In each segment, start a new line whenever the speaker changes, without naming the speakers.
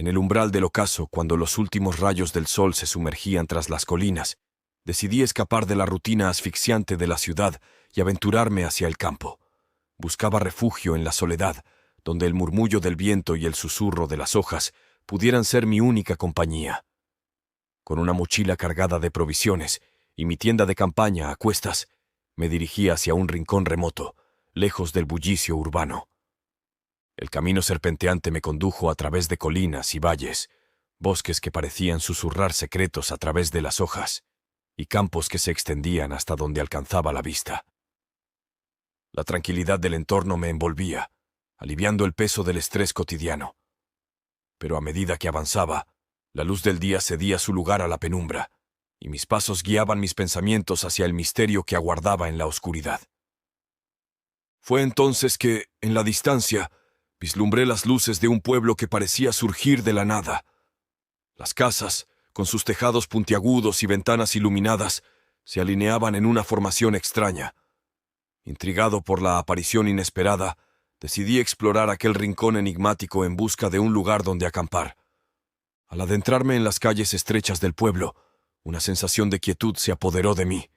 En el umbral del ocaso, cuando los últimos rayos del sol se sumergían tras las colinas, decidí escapar de la rutina asfixiante de la ciudad y aventurarme hacia el campo. Buscaba refugio en la soledad, donde el murmullo del viento y el susurro de las hojas pudieran ser mi única compañía. Con una mochila cargada de provisiones y mi tienda de campaña a cuestas, me dirigí hacia un rincón remoto, lejos del bullicio urbano. El camino serpenteante me condujo a través de colinas y valles, bosques que parecían susurrar secretos a través de las hojas, y campos que se extendían hasta donde alcanzaba la vista. La tranquilidad del entorno me envolvía, aliviando el peso del estrés cotidiano. Pero a medida que avanzaba, la luz del día cedía su lugar a la penumbra, y mis pasos guiaban mis pensamientos hacia el misterio que aguardaba en la oscuridad. Fue entonces que, en la distancia, vislumbré las luces de un pueblo que parecía surgir de la nada. Las casas, con sus tejados puntiagudos y ventanas iluminadas, se alineaban en una formación extraña. Intrigado por la aparición inesperada, decidí explorar aquel rincón enigmático en busca de un lugar donde acampar. Al adentrarme en las calles estrechas del pueblo, una sensación de quietud se apoderó de mí.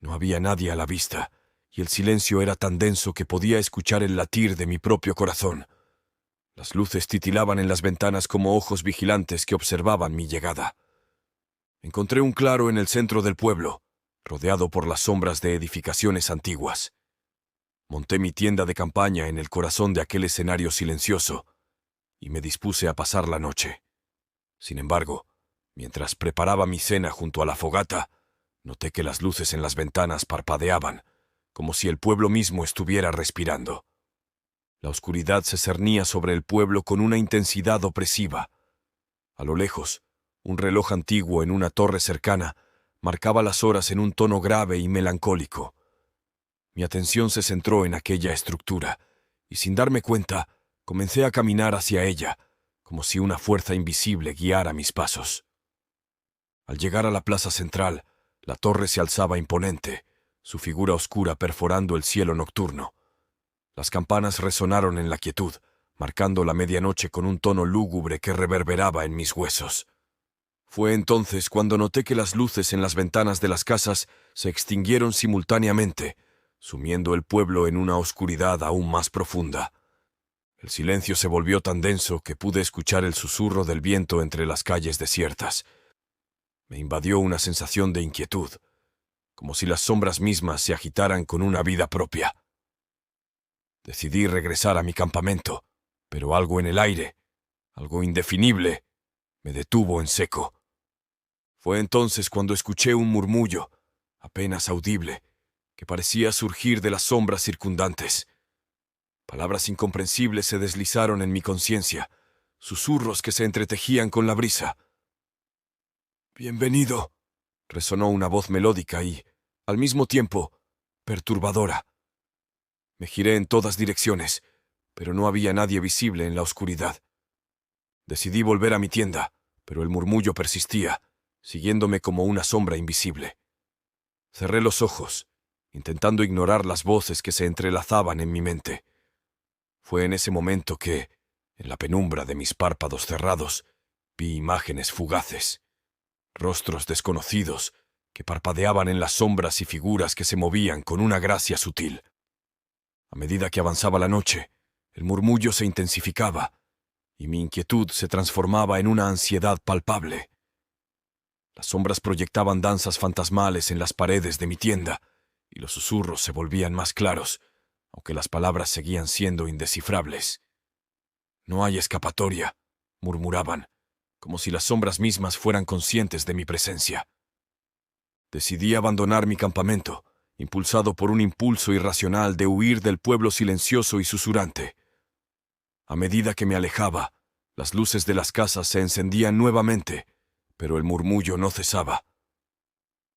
No había nadie a la vista, y el silencio era tan denso que podía escuchar el latir de mi propio corazón. Las luces titilaban en las ventanas como ojos vigilantes que observaban mi llegada. Encontré un claro en el centro del pueblo, rodeado por las sombras de edificaciones antiguas. Monté mi tienda de campaña en el corazón de aquel escenario silencioso y me dispuse a pasar la noche. Sin embargo, mientras preparaba mi cena junto a la fogata, noté que las luces en las ventanas parpadeaban, como si el pueblo mismo estuviera respirando. La oscuridad se cernía sobre el pueblo con una intensidad opresiva. A lo lejos, un reloj antiguo en una torre cercana marcaba las horas en un tono grave y melancólico. Mi atención se centró en aquella estructura, y sin darme cuenta, comencé a caminar hacia ella, como si una fuerza invisible guiara mis pasos. Al llegar a la plaza central, la torre se alzaba imponente, su figura oscura perforando el cielo nocturno. Las campanas resonaron en la quietud, marcando la medianoche con un tono lúgubre que reverberaba en mis huesos. Fue entonces cuando noté que las luces en las ventanas de las casas se extinguieron simultáneamente, sumiendo el pueblo en una oscuridad aún más profunda. El silencio se volvió tan denso que pude escuchar el susurro del viento entre las calles desiertas. Me invadió una sensación de inquietud, como si las sombras mismas se agitaran con una vida propia. Decidí regresar a mi campamento, pero algo en el aire, algo indefinible, me detuvo en seco. Fue entonces cuando escuché un murmullo, apenas audible, que parecía surgir de las sombras circundantes. Palabras incomprensibles se deslizaron en mi conciencia, susurros que se entretejían con la brisa. «Bienvenido», resonó una voz melódica y, al mismo tiempo, perturbadora. Me giré en todas direcciones, pero no había nadie visible en la oscuridad. Decidí volver a mi tienda, pero el murmullo persistía, siguiéndome como una sombra invisible. Cerré los ojos, intentando ignorar las voces que se entrelazaban en mi mente. Fue en ese momento que, en la penumbra de mis párpados cerrados, vi imágenes fugaces, rostros desconocidos que parpadeaban en las sombras y figuras que se movían con una gracia sutil. A medida que avanzaba la noche, el murmullo se intensificaba y mi inquietud se transformaba en una ansiedad palpable. Las sombras proyectaban danzas fantasmales en las paredes de mi tienda y los susurros se volvían más claros, aunque las palabras seguían siendo indescifrables. «No hay escapatoria», murmuraban, como si las sombras mismas fueran conscientes de mi presencia. Decidí abandonar mi campamento, impulsado por un impulso irracional de huir del pueblo silencioso y susurrante. A medida que me alejaba, las luces de las casas se encendían nuevamente, pero el murmullo no cesaba.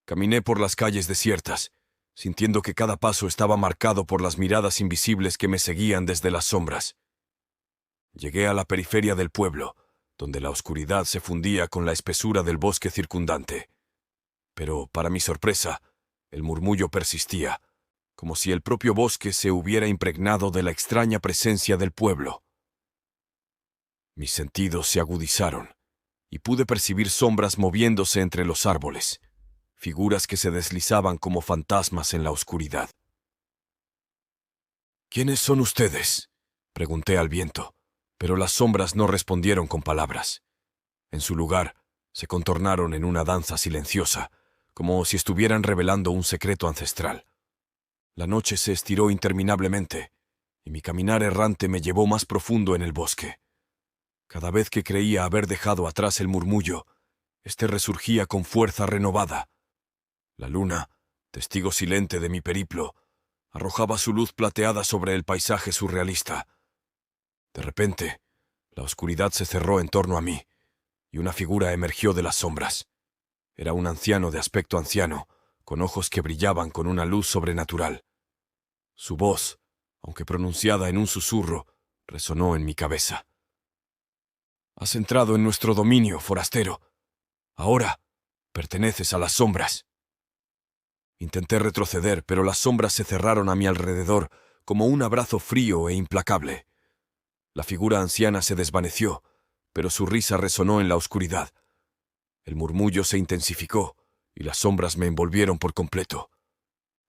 Caminé por las calles desiertas, sintiendo que cada paso estaba marcado por las miradas invisibles que me seguían desde las sombras. Llegué a la periferia del pueblo, donde la oscuridad se fundía con la espesura del bosque circundante. Pero, para mi sorpresa, el murmullo persistía, como si el propio bosque se hubiera impregnado de la extraña presencia del pueblo. Mis sentidos se agudizaron y pude percibir sombras moviéndose entre los árboles, figuras que se deslizaban como fantasmas en la oscuridad. «¿Quiénes son ustedes?», pregunté al viento, pero las sombras no respondieron con palabras. En su lugar, se contornaron en una danza silenciosa, como si estuvieran revelando un secreto ancestral. La noche se estiró interminablemente, y mi caminar errante me llevó más profundo en el bosque. Cada vez que creía haber dejado atrás el murmullo, este resurgía con fuerza renovada. La luna, testigo silente de mi periplo, arrojaba su luz plateada sobre el paisaje surrealista. De repente, la oscuridad se cerró en torno a mí, y una figura emergió de las sombras. Era un anciano de aspecto anciano, con ojos que brillaban con una luz sobrenatural. Su voz, aunque pronunciada en un susurro, resonó en mi cabeza. «Has entrado en nuestro dominio, forastero. Ahora perteneces a las sombras». Intenté retroceder, pero las sombras se cerraron a mi alrededor como un abrazo frío e implacable. La figura anciana se desvaneció, pero su risa resonó en la oscuridad. El murmullo se intensificó y las sombras me envolvieron por completo.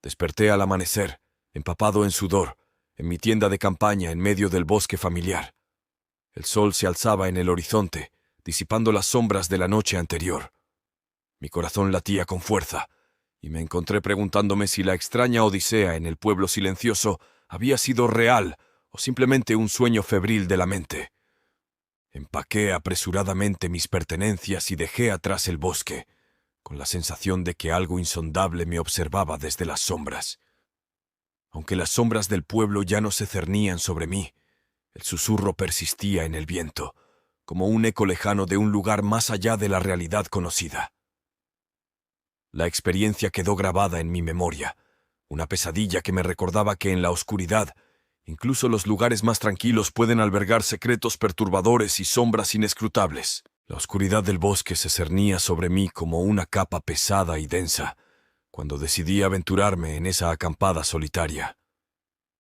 Desperté al amanecer, empapado en sudor, en mi tienda de campaña en medio del bosque familiar. El sol se alzaba en el horizonte, disipando las sombras de la noche anterior. Mi corazón latía con fuerza, y me encontré preguntándome si la extraña odisea en el pueblo silencioso había sido real o simplemente un sueño febril de la mente. Empaqué apresuradamente mis pertenencias y dejé atrás el bosque, con la sensación de que algo insondable me observaba desde las sombras. Aunque las sombras del pueblo ya no se cernían sobre mí, el susurro persistía en el viento, como un eco lejano de un lugar más allá de la realidad conocida. La experiencia quedó grabada en mi memoria, una pesadilla que me recordaba que en la oscuridad, incluso los lugares más tranquilos pueden albergar secretos perturbadores y sombras inescrutables. La oscuridad del bosque se cernía sobre mí como una capa pesada y densa, cuando decidí aventurarme en esa acampada solitaria.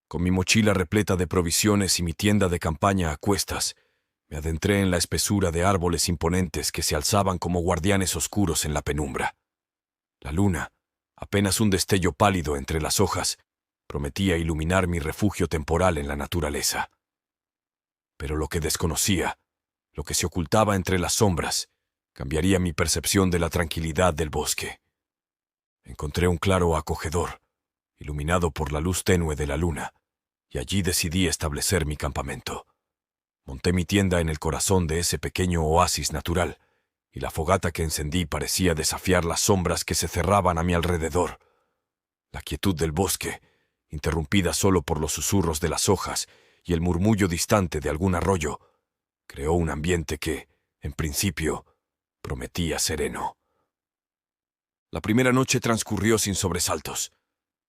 Con mi mochila repleta de provisiones y mi tienda de campaña a cuestas, me adentré en la espesura de árboles imponentes que se alzaban como guardianes oscuros en la penumbra. La luna, apenas un destello pálido entre las hojas, prometía iluminar mi refugio temporal en la naturaleza. Pero lo que desconocía, lo que se ocultaba entre las sombras, cambiaría mi percepción de la tranquilidad del bosque. Encontré un claro acogedor, iluminado por la luz tenue de la luna, y allí decidí establecer mi campamento. Monté mi tienda en el corazón de ese pequeño oasis natural, y la fogata que encendí parecía desafiar las sombras que se cerraban a mi alrededor. La quietud del bosque, interrumpida solo por los susurros de las hojas y el murmullo distante de algún arroyo, creó un ambiente que, en principio, prometía sereno. La primera noche transcurrió sin sobresaltos.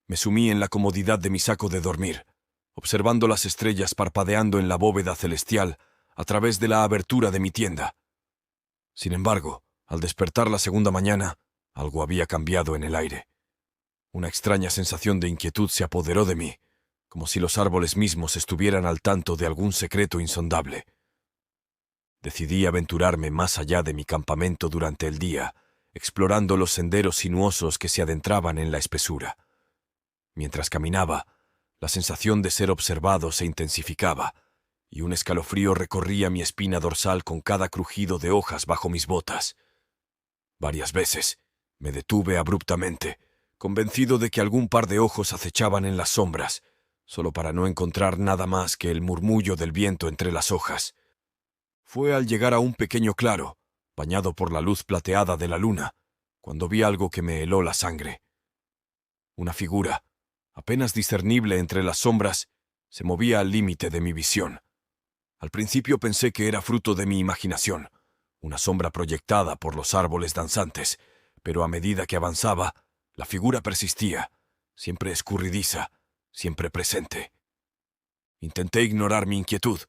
Me sumí en la comodidad de mi saco de dormir, observando las estrellas parpadeando en la bóveda celestial a través de la abertura de mi tienda. Sin embargo, al despertar la segunda mañana, algo había cambiado en el aire. Una extraña sensación de inquietud se apoderó de mí, como si los árboles mismos estuvieran al tanto de algún secreto insondable. Decidí aventurarme más allá de mi campamento durante el día, explorando los senderos sinuosos que se adentraban en la espesura. Mientras caminaba, la sensación de ser observado se intensificaba, y un escalofrío recorría mi espina dorsal con cada crujido de hojas bajo mis botas. Varias veces me detuve abruptamente, convencido de que algún par de ojos acechaban en las sombras, solo para no encontrar nada más que el murmullo del viento entre las hojas. Fue al llegar a un pequeño claro, bañado por la luz plateada de la luna, cuando vi algo que me heló la sangre. Una figura, apenas discernible entre las sombras, se movía al límite de mi visión. Al principio pensé que era fruto de mi imaginación, una sombra proyectada por los árboles danzantes, pero a medida que avanzaba, la figura persistía, siempre escurridiza, siempre presente. Intenté ignorar mi inquietud,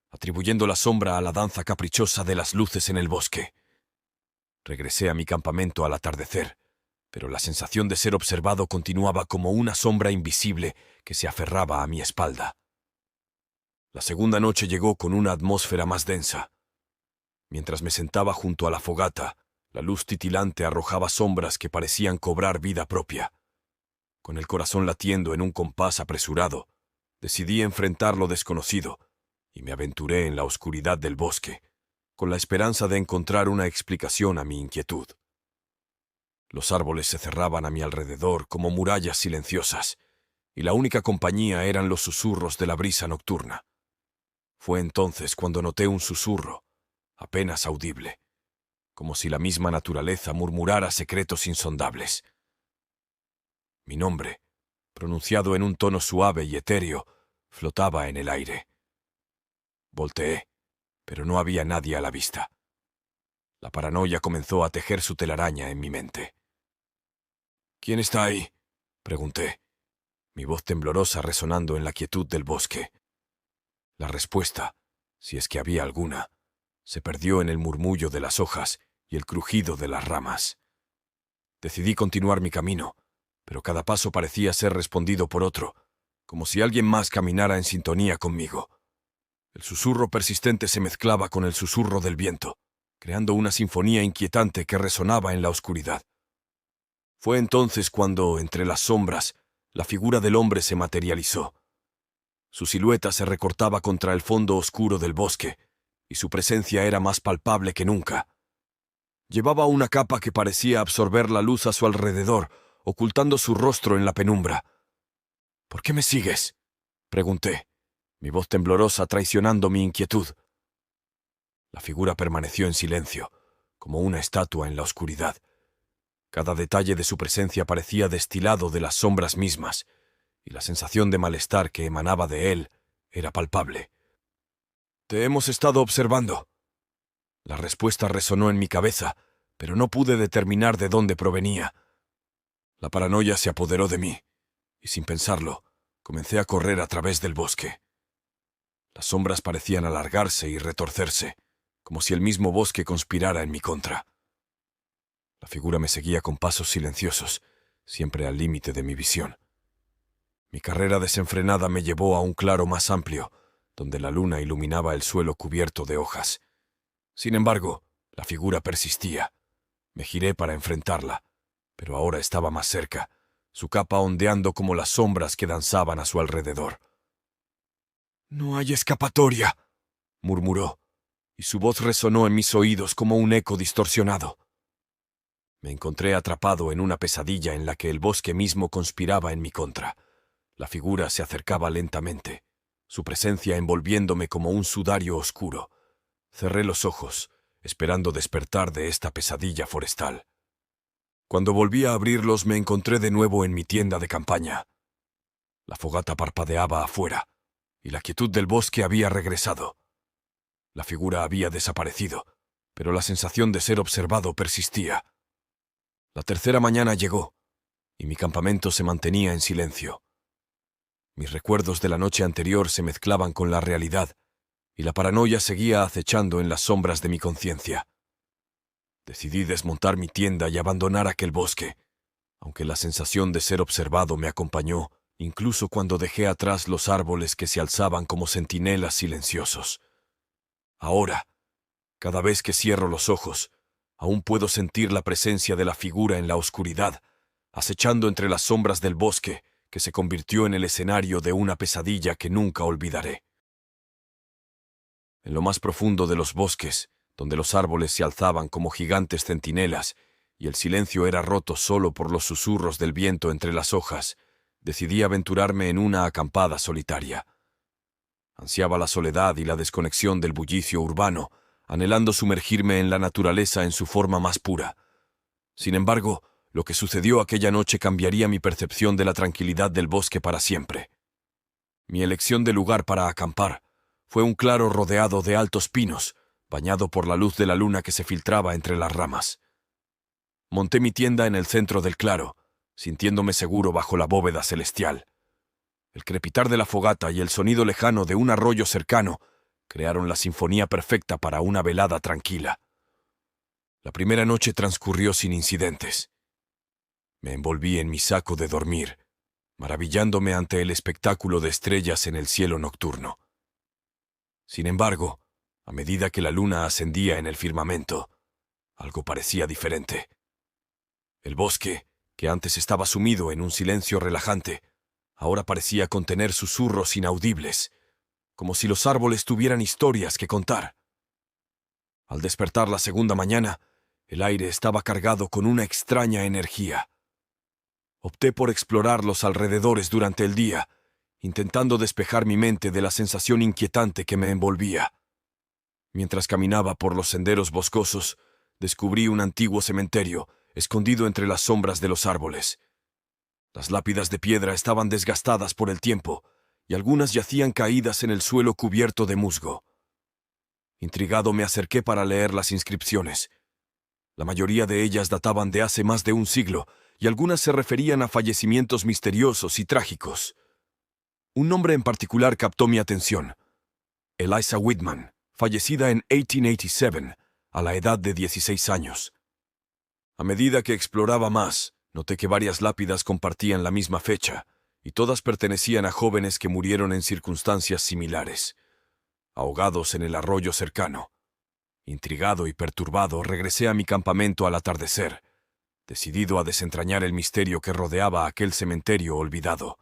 atribuyendo la sombra a la danza caprichosa de las luces en el bosque. Regresé a mi campamento al atardecer, pero la sensación de ser observado continuaba como una sombra invisible que se aferraba a mi espalda. La segunda noche llegó con una atmósfera más densa. Mientras me sentaba junto a la fogata, la luz titilante arrojaba sombras que parecían cobrar vida propia. Con el corazón latiendo en un compás apresurado, decidí enfrentar lo desconocido y me aventuré en la oscuridad del bosque, con la esperanza de encontrar una explicación a mi inquietud. Los árboles se cerraban a mi alrededor como murallas silenciosas, y la única compañía eran los susurros de la brisa nocturna. Fue entonces cuando noté un susurro, apenas audible, como si la misma naturaleza murmurara secretos insondables. Mi nombre, pronunciado en un tono suave y etéreo, flotaba en el aire. Volteé, pero no había nadie a la vista. La paranoia comenzó a tejer su telaraña en mi mente. «¿Quién está ahí?», pregunté, mi voz temblorosa resonando en la quietud del bosque. La respuesta, si es que había alguna, se perdió en el murmullo de las hojas y el crujido de las ramas. Decidí continuar mi camino, pero cada paso parecía ser respondido por otro, como si alguien más caminara en sintonía conmigo. El susurro persistente se mezclaba con el susurro del viento, creando una sinfonía inquietante que resonaba en la oscuridad. Fue entonces cuando, entre las sombras, la figura del hombre se materializó. Su silueta se recortaba contra el fondo oscuro del bosque, y su presencia era más palpable que nunca. Llevaba una capa que parecía absorber la luz a su alrededor, ocultando su rostro en la penumbra. «¿Por qué me sigues?», pregunté, mi voz temblorosa traicionando mi inquietud. La figura permaneció en silencio, como una estatua en la oscuridad. Cada detalle de su presencia parecía destilado de las sombras mismas, y la sensación de malestar que emanaba de él era palpable. «Te hemos estado observando». La respuesta resonó en mi cabeza, pero no pude determinar de dónde provenía. La paranoia se apoderó de mí, y sin pensarlo, comencé a correr a través del bosque. Las sombras parecían alargarse y retorcerse, como si el mismo bosque conspirara en mi contra. La figura me seguía con pasos silenciosos, siempre al límite de mi visión. Mi carrera desenfrenada me llevó a un claro más amplio, donde la luna iluminaba el suelo cubierto de hojas. Sin embargo, la figura persistía. Me giré para enfrentarla, pero ahora estaba más cerca, su capa ondeando como las sombras que danzaban a su alrededor. «No hay escapatoria», murmuró, y su voz resonó en mis oídos como un eco distorsionado. Me encontré atrapado en una pesadilla en la que el bosque mismo conspiraba en mi contra. La figura se acercaba lentamente, su presencia envolviéndome como un sudario oscuro. Cerré los ojos, esperando despertar de esta pesadilla forestal. Cuando volví a abrirlos me encontré de nuevo en mi tienda de campaña. La fogata parpadeaba afuera, y la quietud del bosque había regresado. La figura había desaparecido, pero la sensación de ser observado persistía. La tercera mañana llegó, y mi campamento se mantenía en silencio. Mis recuerdos de la noche anterior se mezclaban con la realidad, y la paranoia seguía acechando en las sombras de mi conciencia. Decidí desmontar mi tienda y abandonar aquel bosque, aunque la sensación de ser observado me acompañó, incluso cuando dejé atrás los árboles que se alzaban como centinelas silenciosos. Ahora, cada vez que cierro los ojos, aún puedo sentir la presencia de la figura en la oscuridad, acechando entre las sombras del bosque, que se convirtió en el escenario de una pesadilla que nunca olvidaré. En lo más profundo de los bosques, donde los árboles se alzaban como gigantes centinelas, y el silencio era roto solo por los susurros del viento entre las hojas, decidí aventurarme en una acampada solitaria. Ansiaba la soledad y la desconexión del bullicio urbano, anhelando sumergirme en la naturaleza en su forma más pura. Sin embargo, lo que sucedió aquella noche cambiaría mi percepción de la tranquilidad del bosque para siempre. Mi elección de lugar para acampar fue un claro rodeado de altos pinos, bañado por la luz de la luna que se filtraba entre las ramas. Monté mi tienda en el centro del claro, sintiéndome seguro bajo la bóveda celestial. El crepitar de la fogata y el sonido lejano de un arroyo cercano crearon la sinfonía perfecta para una velada tranquila. La primera noche transcurrió sin incidentes. Me envolví en mi saco de dormir, maravillándome ante el espectáculo de estrellas en el cielo nocturno. Sin embargo, A medida que la luna ascendía en el firmamento, algo parecía diferente. El bosque, que antes estaba sumido en un silencio relajante, ahora parecía contener susurros inaudibles, como si los árboles tuvieran historias que contar. Al despertar la segunda mañana, el aire estaba cargado con una extraña energía. Opté por explorar los alrededores durante el día, intentando despejar mi mente de la sensación inquietante que me envolvía. Mientras caminaba por los senderos boscosos, descubrí un antiguo cementerio, escondido entre las sombras de los árboles. Las lápidas de piedra estaban desgastadas por el tiempo, y algunas yacían caídas en el suelo cubierto de musgo. Intrigado me acerqué para leer las inscripciones. La mayoría de ellas databan de hace más de un siglo, y algunas se referían a fallecimientos misteriosos y trágicos. Un nombre en particular captó mi atención: Eliza Whitman, fallecida en 1887, a la edad de 16 años. A medida que exploraba más, noté que varias lápidas compartían la misma fecha, y todas pertenecían a jóvenes que murieron en circunstancias similares, ahogados en el arroyo cercano. Intrigado y perturbado, regresé a mi campamento al atardecer, decidido a desentrañar el misterio que rodeaba aquel cementerio olvidado.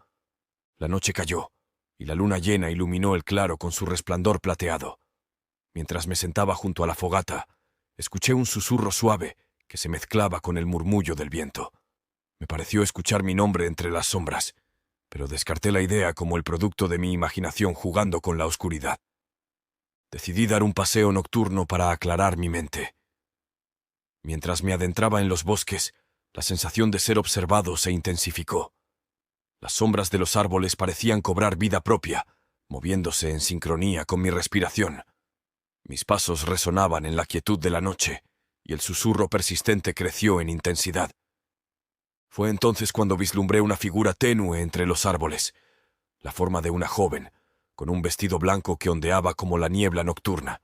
La noche cayó, y la luna llena iluminó el claro con su resplandor plateado. Mientras me sentaba junto a la fogata, escuché un susurro suave que se mezclaba con el murmullo del viento. Me pareció escuchar mi nombre entre las sombras, pero descarté la idea como el producto de mi imaginación jugando con la oscuridad. Decidí dar un paseo nocturno para aclarar mi mente. Mientras me adentraba en los bosques, la sensación de ser observado se intensificó. Las sombras de los árboles parecían cobrar vida propia, moviéndose en sincronía con mi respiración. Mis pasos resonaban en la quietud de la noche, y el susurro persistente creció en intensidad. Fue entonces cuando vislumbré una figura tenue entre los árboles, la forma de una joven, con un vestido blanco que ondeaba como la niebla nocturna.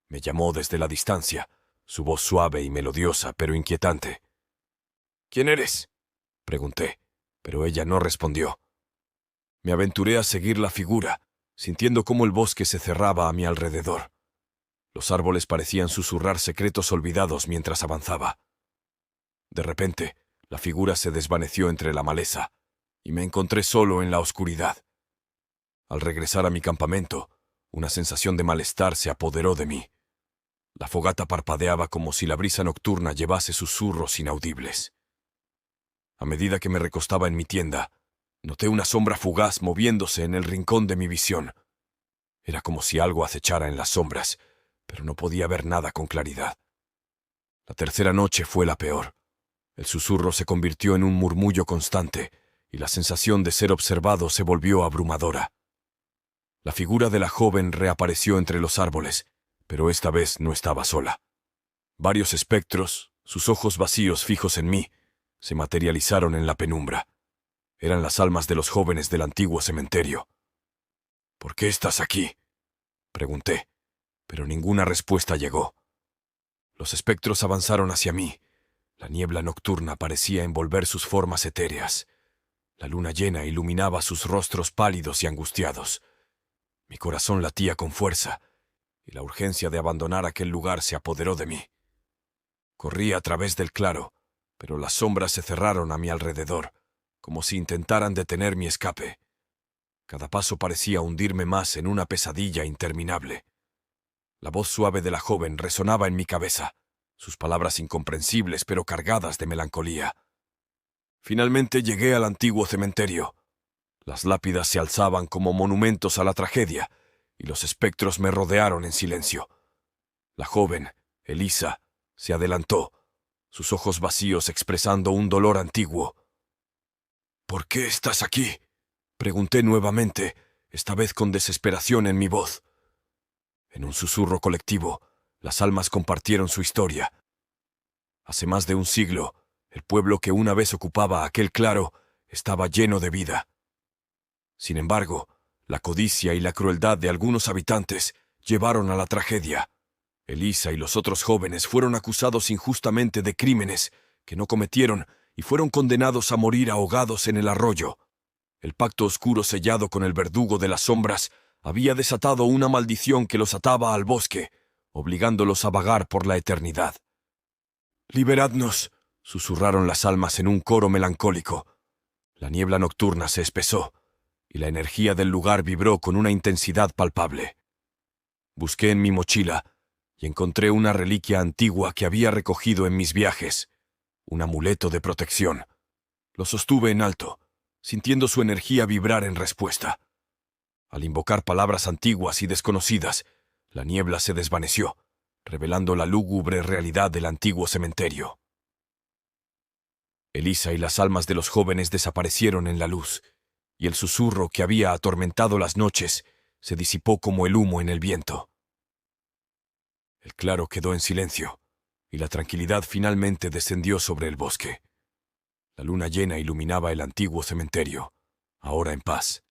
Me llamó desde la distancia, su voz suave y melodiosa, pero inquietante. «¿Quién eres?», pregunté, pero ella no respondió. Me aventuré a seguir la figura, sintiendo cómo el bosque se cerraba a mi alrededor. Los árboles parecían susurrar secretos olvidados mientras avanzaba. De repente, la figura se desvaneció entre la maleza, y me encontré solo en la oscuridad. Al regresar a mi campamento, una sensación de malestar se apoderó de mí. La fogata parpadeaba como si la brisa nocturna llevase susurros inaudibles. A medida que me recostaba en mi tienda, noté una sombra fugaz moviéndose en el rincón de mi visión. Era como si algo acechara en las sombras, pero no podía ver nada con claridad. La tercera noche fue la peor. El susurro se convirtió en un murmullo constante, y la sensación de ser observado se volvió abrumadora. La figura de la joven reapareció entre los árboles, pero esta vez no estaba sola. Varios espectros, sus ojos vacíos fijos en mí, se materializaron en la penumbra. Eran las almas de los jóvenes del antiguo cementerio. «¿Por qué estás aquí?», pregunté, pero ninguna respuesta llegó. Los espectros avanzaron hacia mí. La niebla nocturna parecía envolver sus formas etéreas. La luna llena iluminaba sus rostros pálidos y angustiados. Mi corazón latía con fuerza, y la urgencia de abandonar aquel lugar se apoderó de mí. Corrí a través del claro, pero las sombras se cerraron a mi alrededor, como si intentaran detener mi escape. Cada paso parecía hundirme más en una pesadilla interminable. La voz suave de la joven resonaba en mi cabeza, sus palabras incomprensibles pero cargadas de melancolía. Finalmente llegué al antiguo cementerio. Las lápidas se alzaban como monumentos a la tragedia, y los espectros me rodearon en silencio. La joven, Eliza, se adelantó, sus ojos vacíos expresando un dolor antiguo. «¿Por qué estás aquí?», pregunté nuevamente, esta vez con desesperación en mi voz. En un susurro colectivo, las almas compartieron su historia. Hace más de un siglo, el pueblo que una vez ocupaba aquel claro estaba lleno de vida. Sin embargo, la codicia y la crueldad de algunos habitantes llevaron a la tragedia. Eliza y los otros jóvenes fueron acusados injustamente de crímenes que no cometieron y fueron condenados a morir ahogados en el arroyo. El pacto oscuro sellado con el verdugo de las sombras había desatado una maldición que los ataba al bosque, obligándolos a vagar por la eternidad. «¡Liberadnos!», susurraron las almas en un coro melancólico. La niebla nocturna se espesó, y la energía del lugar vibró con una intensidad palpable. Busqué en mi mochila y encontré una reliquia antigua que había recogido en mis viajes, un amuleto de protección. Lo sostuve en alto, sintiendo su energía vibrar en respuesta. Al invocar palabras antiguas y desconocidas, la niebla se desvaneció, revelando la lúgubre realidad del antiguo cementerio. Elisa y las almas de los jóvenes desaparecieron en la luz, y el susurro que había atormentado las noches se disipó como el humo en el viento. El claro quedó en silencio, y la tranquilidad finalmente descendió sobre el bosque. La luna llena iluminaba el antiguo cementerio, ahora en paz.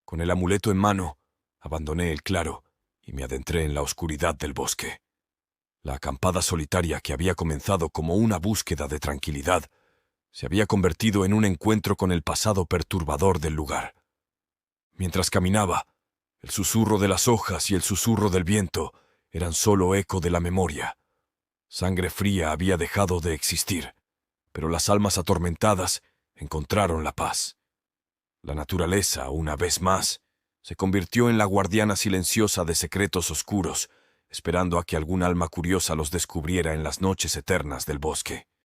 Con el amuleto en mano, abandoné el claro y me adentré en la oscuridad del bosque. La acampada solitaria que había comenzado como una búsqueda de tranquilidad se había convertido en un encuentro con el pasado perturbador del lugar. Mientras caminaba, el susurro de las hojas y el susurro del viento eran solo eco de la memoria. Sangre fría había dejado de existir, pero las almas atormentadas encontraron la paz. La naturaleza, una vez más, se convirtió en la guardiana silenciosa de secretos oscuros, esperando a que algún alma curiosa los descubriera en las noches eternas del bosque.